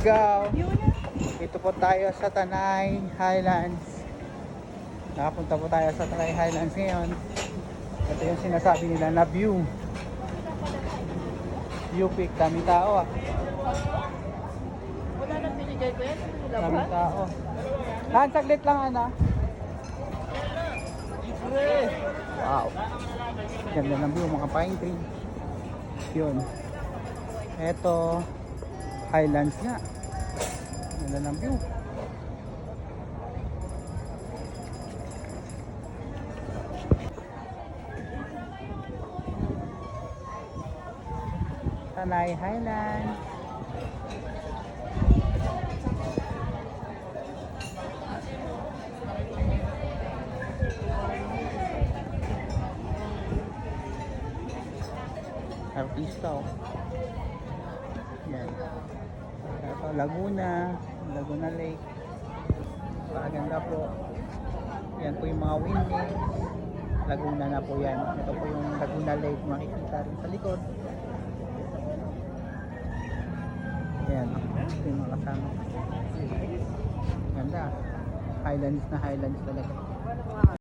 Go! Dito po tayo sa Tanay Highlands. Nakapunta po tayo sa Tanay Highlands ngayon. Ito yung sinasabi nila na view. View peak. Daming tao ah. Wala nang binigay ko yan. Daming tao. Han, saglit lang Ana. Wow. Ganda ng view, mga pine tree. Yun. Ito, Highlands nga. Ganda ng view. Tanay Highlands. Artista oh. Yan. Ito, Laguna Lake. Maganda po. Yan po yung mga windmill. Laguna na po yan. Ito po yung Laguna Lake. Makikita rin sa likod. Yan. Ito yung mga kasama. Ganda. Highlands na Highlands talaga.